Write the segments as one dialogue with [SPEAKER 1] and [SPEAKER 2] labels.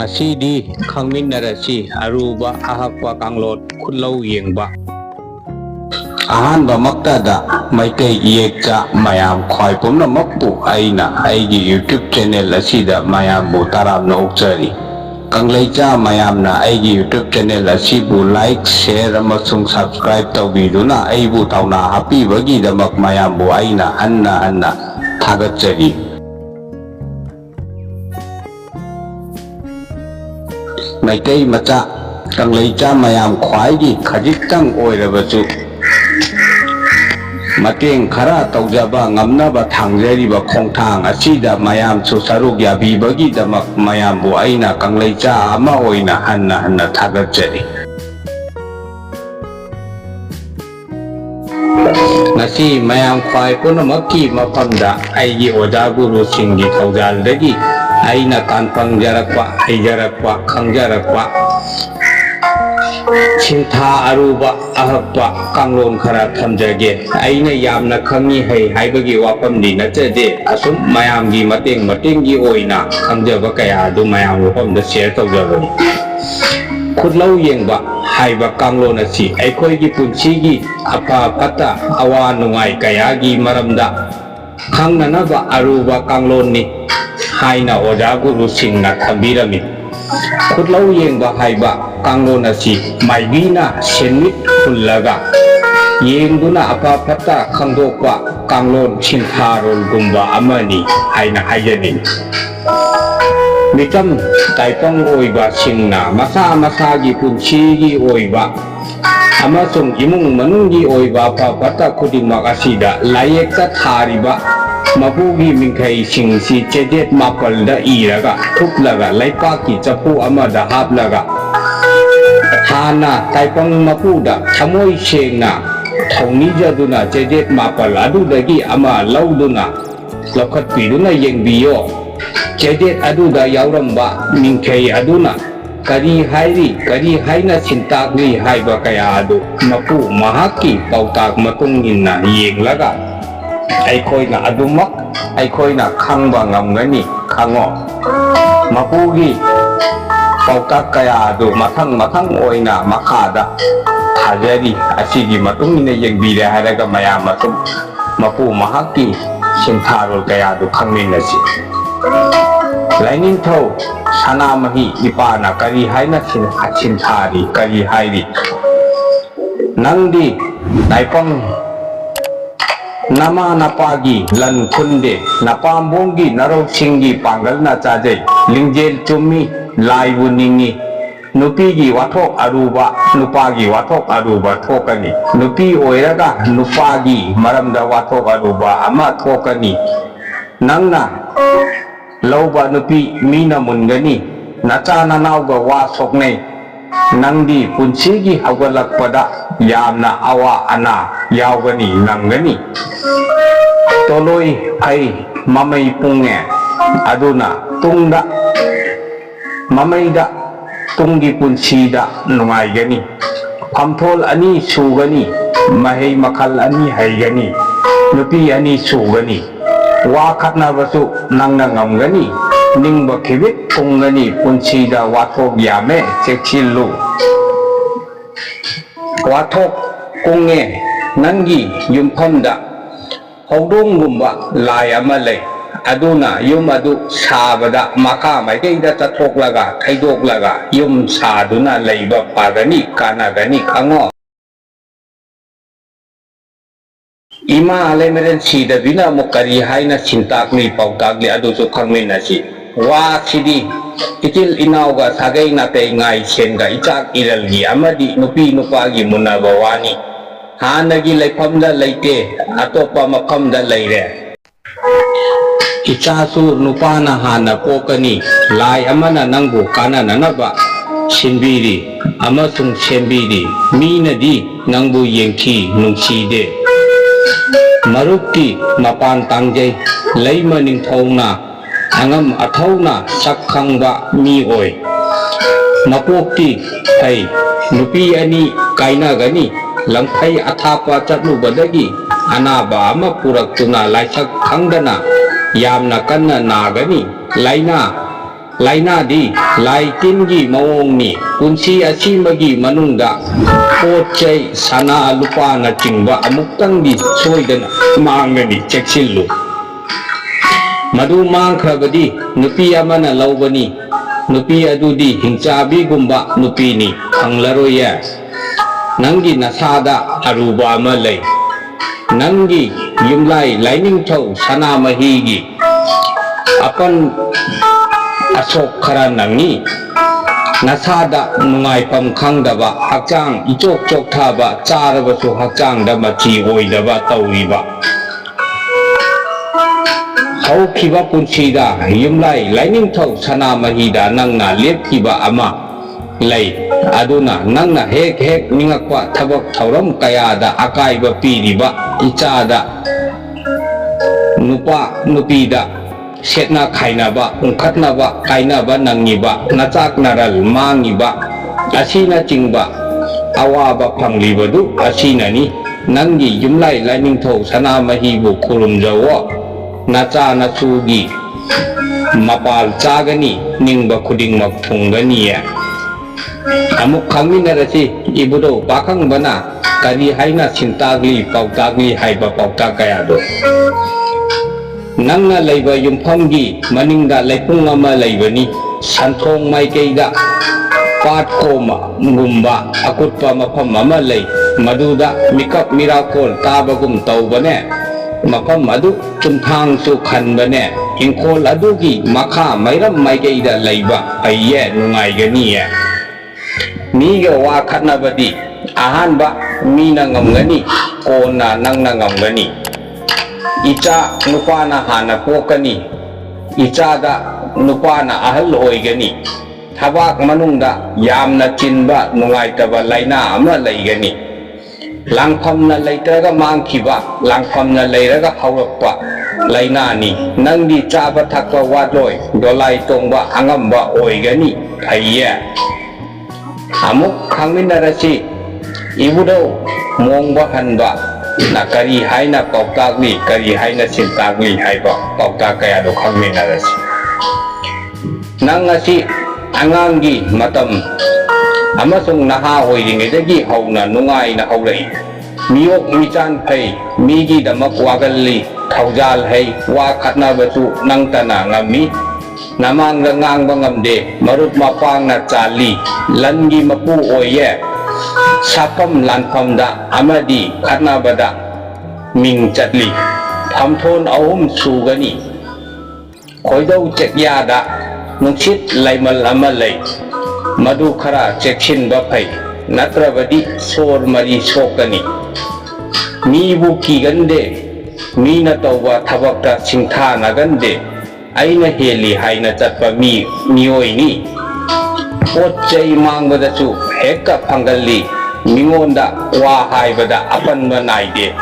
[SPEAKER 1] Ngasi khangminarasi aruba ahakwa kanglot khunlau yengba ahanba maktada maikai yekcha mayam khwai pumna makpu aina aigi YouTube channel asida mayam bu taramna ukchari kanglaicha mayamna aigi YouTube channel asibu like share amasung subscribe tawbiduna aibu tawna happy bagi damak mayam bu aina anna thagatchari Maikai macha kanglaicha mayam khwaigi khajitang oirabasu mateng khara tawjaba ngamnaba thangjariba khongthang asida mayam su saruk yabibagi damak mayam bu aina kanglaicha ama oina hanna thagatjari ngasi mayam khwai punamakki mafamda aigi oja guru singgi thaujaldagi aina kanpang jarakwa haijarakwa khangjarakwa Sintha aruba ahakwa kanglon khara thamjage aina yamna khangi hai haibagi wafamdi nachade asum mayamgi matenggi oina khangjaba kaya adu mayam wafamda share tawjabani khutlau yengba haiba kanglon asi aikoigi punchigi apa pata awa nungai kayagi maramda khangnanaba aruba kanglon ni haina oja guru singna thambirami khutlau yengba haiba kanglon asi maibina senmit hullaga yengduna apa pata khangdokwa kanglon sintharol gumba amani haina haijani mitam taipang oiba singna masa gi punchigi oiba amasung imung manunggi oiba apa pata khudingmak asida layekta thariba mabugi mingkai singsi cedet mapalda iraga thuplaga laipaki chapu amada haplaga hana taipang mapuda thamoi sengna thaunijaduna cedet mapal adudagi ama lauduna lokhatpiduna yengbiyo cedet aduda yauramba mingkai aduna kari haina sintakni haiba kaya adu mapu mahaki pautak matungina yenglaga aikoina adumak aikoina khangba ngamgani khango mapugi pautak kaya adu mathang oina makhada thajari asigi matungina yengbire haraga mayam matum mapu mahaki sintharol kaya adu khangminasi lainin thau sanamahi ipana kari haina sinthari kari hairi nangdi taipang nama napagi lan kunde napambongi narok singgi panggal na chajai lingjel chummi laibu ningi nupigi wathok aruba nupagi wathok aruba thokani nupi oiraga nupagi maramda wathok aruba ama thokani nangna lauba nupi mina mungani nacha nanauga wa soknei nangdi punchigi hawalakpada yamna awa ana yaugani nangani toloi ai mamai punge aduna tungda mamaida tungi punchida nungaigani pamthol ani sugani mahei makhal ani haigani nupi ani sugani wa khatna basu nangna ngamgani ningba khibit tungani punchida wathok yame chekchillu wathok kunge nangi yumphamda hawdonggumba lai ama lei aduna yum adu sabada maka maikaida chathoklaga thaidoklaga yum saduna leiba pagani kanagani khango ima alemeren sida bina mukari haina sintakni pautakli adusu khangminasi wa sidi itil inauga sagai natai ngai senga ichak iralgi amadi nupi nupagi munaba wani hanagi laifamda laite atopa mafamda laire ichasu nupana hana pokani lai amana nangbu kanananaba sinbiri amasung sembiri minadi nangbu yengki nungside marukti mapan tangjai laima ningthauna angam athauna sakhangba mi oi mapokti hai nupi ani kainagani langphai athapa chatlubadagi anaba ama puraktuna laisak khangdana yamna kanna nagani laina laina di lai tin gi mawong ni punsi asimagi manungda pochai sana lupa na chingba amuktang di soidana mangani cheksillu madu mangkhrabadi nupi amana laubani nupi adudi hingchabi gumba nupi ni khanglaroya nangi nasada aruba ama lay nangi yumlai laining thau sana mahi gi apan asok khara nangi nasada nungai pam khangdaba hakchang ichok chok thaba charabasu hakchang da machi oidaba tauriba haukiba punsida yumlai laining thau sana mahi da nangna lepkiba ama lay aduna nangna hek hek ningakwa thabak thauram kaya da akaiba piriba ichada nupa nupida setna khainaba ungkhatnaba kainaba nangiba nachak naral mangiba asina chingba awaba phanglibadu asina ni nangi yumlai laining thau sana mahi bu khurumjawo nacha nachugi mapal chagani ningba khudingmak thungani ya amuk khangminarasi ibudo pakangbana kari haina sintagli pautagli haiba pauta kaya do nangna laiba yumphamgi maningda laipung ama laibani santhong maikeida pat koma ngumba akutpa mafam ama lai maduda mikap miracle tabagum taubane mafam adu chumthang su khanbane ingkhol adugi makha mairam maikeida laiba aiye nungaigani ya miga wa khatnabadi ahanba mina ngamgani kona nangna ngamgani icha nupana hana pokani ichada nupana ahal oigani thabak manungda yamna chinba nungaitaba laina ama laigani langphamna leitraga mangkhiba langphamna leiraga haurakpa laina ni nangdi chaba thakpa wadloi dolai tongba angamba oigani aiya amuk khangminarasi ibudo mongba hanba na kari haina pautagli kari haina sintagli haiba pauta kaya do khangminarasi nangasi angangi matam amasung naha oiringedagi hauna nungai na haulai miyok michan phai migi damak wagalli thaujal hai wa khatna basu nangtana ngami namang ngang bangamde marut mapang na chali langi mapu oye sapam lanpamda amadi khatna bada ming chatli phamthon ahum sugani khoidau chekyada nungsit laimal amalai madu khara chekshin ba phai natrabadi sor mari sokani mi bu kigande mi na tawba thabakta singtha nagande aina heli haina chatpa mioi ni pochai mangbadachu hekka phangalli mingonda wa haibada apanba naide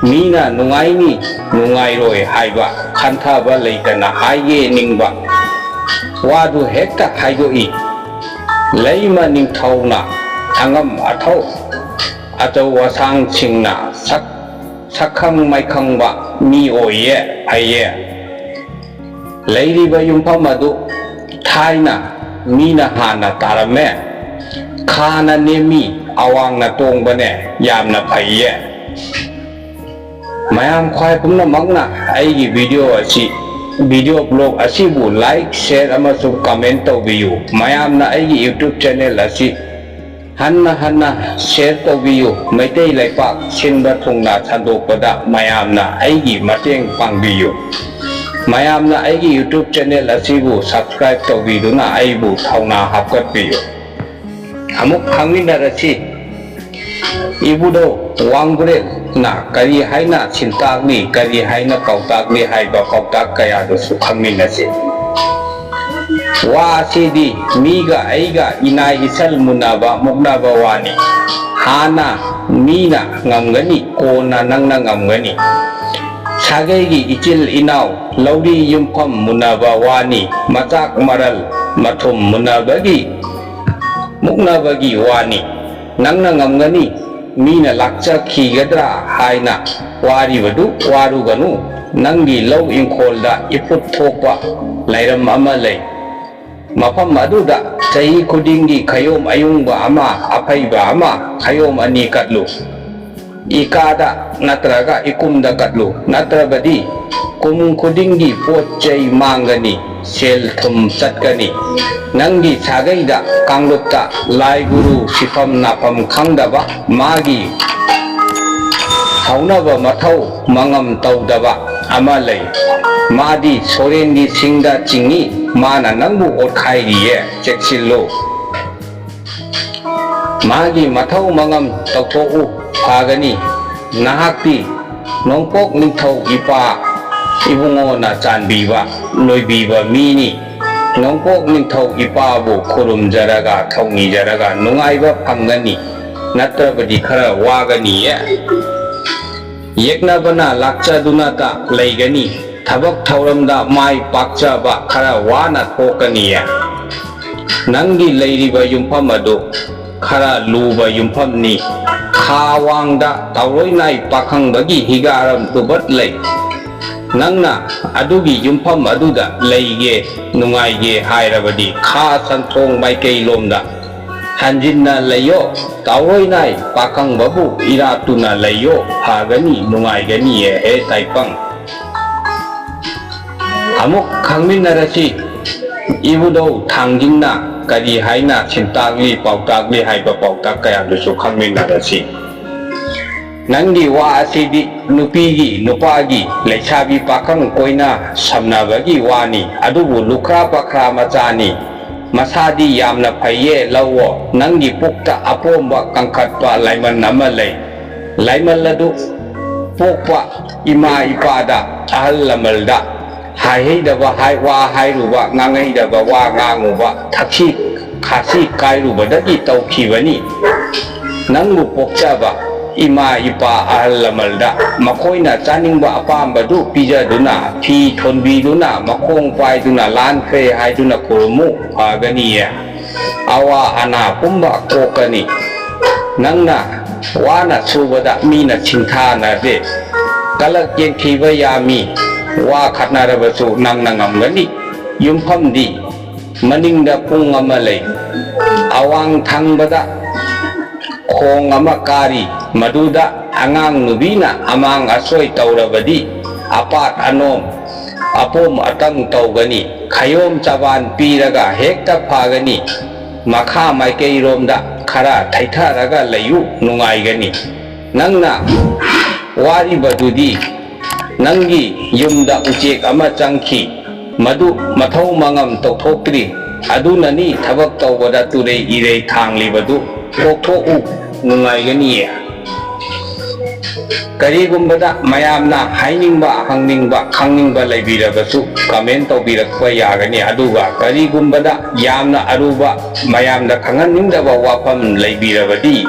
[SPEAKER 1] mina nungai ni nungai roi haiba khantha ba leitana haige ningba wadu hekka haigo i leima ning thauna angam athau atau wasang singna sakhang maikhang ba mi oye aiye leiriba yumpham adu thaina mina hana tarame khana nemi awang na tongbane yamna phaiye mayam khwai pumna magna aigi video blog asibu like share amasung comment tawbiyu mayamna aigi YouTube channel asi hanna share tawbiyu maitai laipak sinba thungna thandokpada mayamna aigi mateng pangbiyu mayamna aigi YouTube channel asibu subscribe tawbiduna aibu thauna hapkatbiyu amuk khangminarasi ibudo wangbure na kari haina sintagni kari haina pautagni haiba pautak kaya do su khangminasi wa sidi miga aiga inai isal munaba mugnaba wani hana mina ngamgani kona nangna ngamgani sagai ichil inau lauri yumpham munaba wani machak maral mathum munabagi muknabagi wani nangna ngamgani mina lakcha khigadra haina waribadu waruganu nangi lau ingkholda iput thokpa lairam ama lai mafam aduda chahi khudingi khayom ayungba ama aphaiba ama khayom ani katlu ikada natraga ikumda katlu natrabadi kum khudingi pot chai mangani sel thum chatkani nangi sagaida kanglupta lai guru sifam napam khangdaba magi haunaba mathau mangam tawdaba ama lay madi sorengi singda chingi mana nangbu otkhairiye cheksillo magi mathau mangam tawthou phagani nahakti nongpok ningthau ipa ibungo na chanbiba loibiba mini nongpok ningthau ipa bu khurum jaraga thongi jaraga nungaiba phangani natrabadi khara wagani ye yeknabana lakchaduna ta laigani thabak thauramda mai pakchaba khara wana thokani ye nangi leiriba yumpham adu khara luba yumphamni khawangda tawroinai pakhangbagi higaram tubat lay nangna adugi yumpham aduda leige nungaige hairabadi kha santhong maikei lomda hanjinna layo tawroinai pakhangbabu iratuna layo hagani nungaigani ye he taipang amuk khangminarasi ibudau thangjingna kari haina chintagli pautagli haiba pautak kaya dusu khangminarasi nangi wa asidi nupigi nupagi leichabi pakhang koina samnabagi wani adubu lukra pakra machani masadi yamna phaiye lawo nangi pukta apomba kangkhatpa laiman namalai laiman ladu pokpa ima ipada ahal lamalda haihidaba haiwa hairuba ngangahidaba wa nganguba thakshi khasi kairubadagi tawkhibani nangbu pokchaba ima ipa ahal lamalda makoina chaningba apambadu pijaduna phi thonbiduna makhong paiduna lanfe haiduna kurumu phagani awa ana pumba kokani nangna wana subada mina chinthana de kalak yenkhiba yami wa khatnarabasu nangna ngamgani yumphamdi maningda pung ama lay awang thangbada khong ama kari maduda angang nubina amang asoi taurabadi apat anom apom atang taugani khayom chaban piraga hekta phagani makha maikei romda khara thaitharaga layu nungaigani nangna wari badudi nangi yumda uchek ama changki madu mathau mangam tawthokri adunani thabak tawbada turei irei thangli badu kokthoku nungaigani karigumbada mayamna hainingba hangningba khangningba laibirabasu comment tawbirakpa yagani aduga karigumbada yamna aruba mayamna khanganingdaba wafam laibirabadi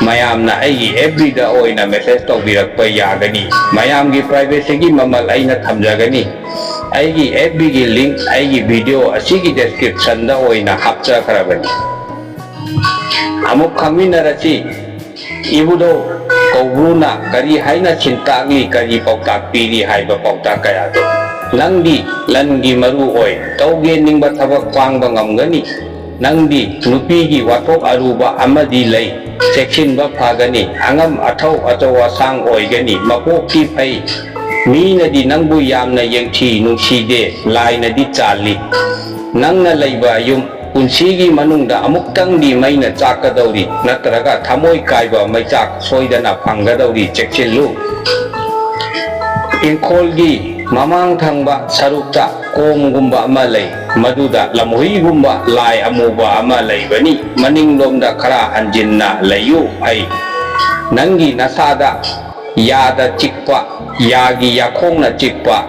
[SPEAKER 1] mayamna aigi FB da oina message tawbirakpa yagani mayamgi privacy gi mamal aina thamjagani aigi FB gi link aigi video asigi description da oina hapchakharabani amuk khangminarasi ibudo kawbruna kari haina chintagi kari pautak piri haiba pautak kaya do nangdi langi maru oi tawge ningba thabak pangba ngamgani nangdi nupigi wathok aruba amadi lay cheksinba phagani angam athau achawa sang oigani makokti phai minadi nangbu yamna yengthi nungside lainadi chali nangna laiba yum punsigi manungda amuktangdi maina chakadauri natraga thamoi kaiba maichak soidana phangadauri cheksillu ingkholgi mamang thangba sarukta komgumba ama lay maduda lamuhigumba lai amuba ama laibani maninglomda khara hanjinna layu ai nangi nasada yada chikpa yagi yakhongna chikpa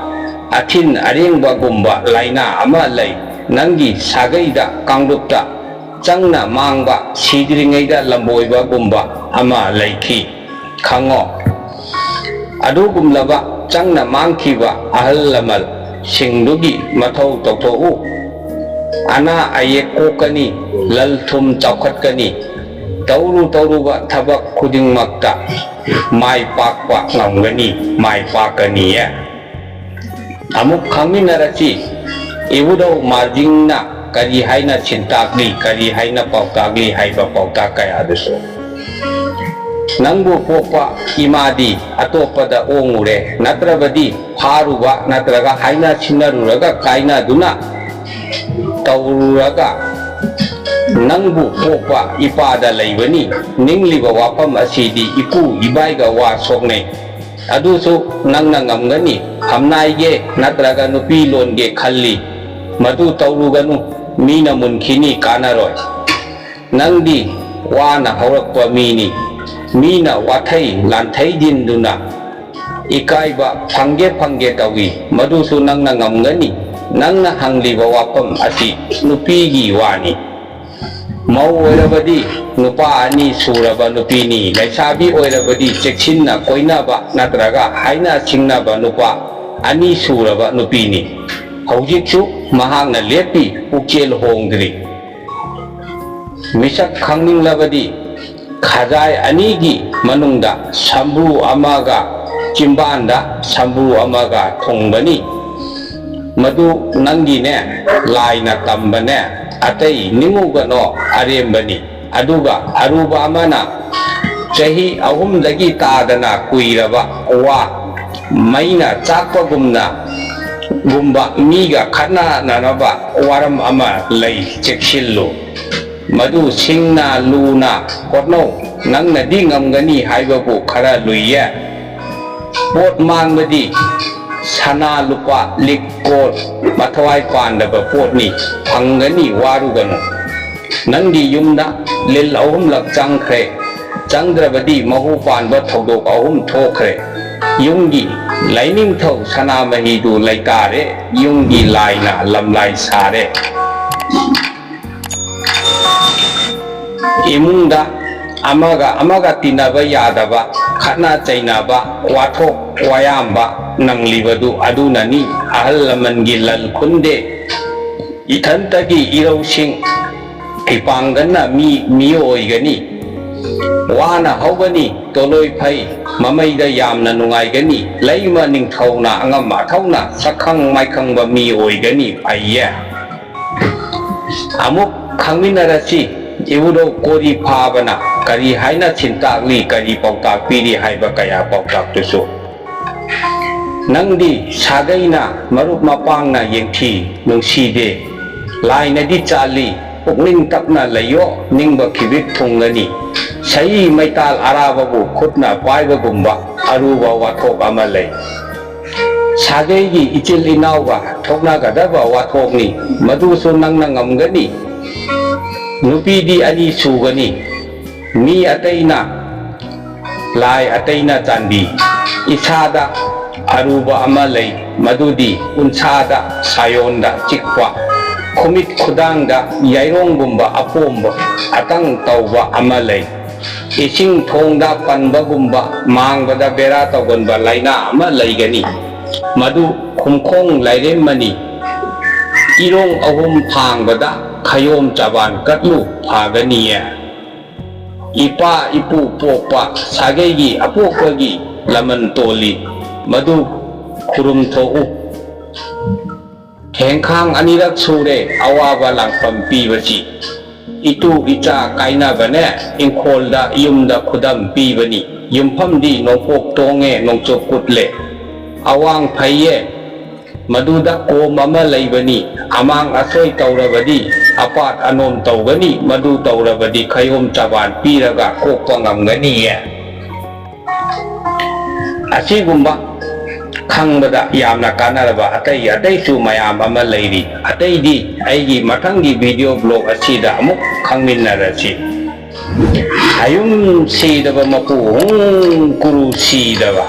[SPEAKER 1] athin arengba gumba laina ama lay nangi sagaida kanglupta changna mangba sidringaida lamboiba gumba ama laiki khango adugumlaba changna mangkhiba ahal lamal singdugi mathau tawthou ana ayek kokani lalthum chawkhatkani tawruba thabak khudingmakta mai pakpa ngamgani mai pakani amuk khangminarasi ibudau marjingna kari haina chintakli kari haina pautagli haiba pautak kayadasu nangbu popa imadi atopada ongure natrabadi haruba natraga haina chinaruraga kaina duna taururaga nangbu popa ipada laibani ningliba wapam asidi ipu ibaiga wa sokne adusu nangna ngamgani hamnaige natraga nupi longe khalli madu tauruganu mina munkhini kanaroi nangdi wana haurakpa mini mina wathai lanthai dinduna ikaiba phange tawi madusu nangna ngamgani nangna hangliba wapam asi nupigi wani mau oirabadi nupa ani suraba nupini laisabi oirabadi cheksinna koinaba natraga haina singnaba nupa ani suraba nupini hojiksu mahakna lepi ukchel hongdri misak khangninglabadi khajai anigi manungda sambru amaga chimbanda sambru amaga thongbani madu nangine laina tambane atai nimugano arembani aduga aruba amana chahi ahum dagi tadana kuiraba wa maina chakpa gumba miga khana nanaba waram ama lay chekshillo madu singna luna kotno nangna di ngamgani haibabu khara luiya pot mangbadi sana lupa likkot mathawai pandaba potni phangani warugano nangdi yumda lil ahum lak changkhre changdrabadi mahu panba thodok ahum thokre yungi laining thau sana mahidu laitare yungi laina lamlai sare imungda amaga tinaba yadaba khana chainaba wathok wayamba nanglibadu adunani ahal lamangi lal khunde ithantagi irausing ipangana mi oigani wana hawgani toloi phai mamaida yamna nungaigani laima ningthauna angama thauna sakhang maikhangba mi oigani phaiya amuk khangminarasi ibudo kori phabana kari haina chintakli kari pautak piri haiba kaya pautak tusu nangdi sagaina marup mapangna yengthi nungside laina di chali pukning takna layo ningba khibik thungani sai maital arababu khutna paiba gumba aruba wathok ama lay sagai gi ichil inauba thokna gadaba wathokni madusu nangna ngamgani nupidi ani sugani mi ataina lai ataina chandi isada aruba ama lay madudi unsada sayonda chikwa khumit khudangda yairongumba apomba atang tauba ama lay ising thongda panbagumba mangbada bera taugonba laina ama laygani madu khumkhong lairemani irong ahum phangbada khayom chaban katlu phaganiya ipa ipu popa sagegi apokagi laman toli madu khurum thou hengkhang anirak sure awaba langpam pibasi itu icha kaina bane ingkholda yumda khudam pibani yumphamdi nongpok tonge nongchok kutle awang phaiye maduda ko mama laibani amang asoi taurabadi apat anom taugani madu taurabadi khayom chaban piraga kokpa ngamgani ya asigumba khangbada yamna kanaraba atai su mayam ama lairi atai di aigi mathangi video blog asida amuk khangminnarasi ayum sidaba mapu kuru sidaba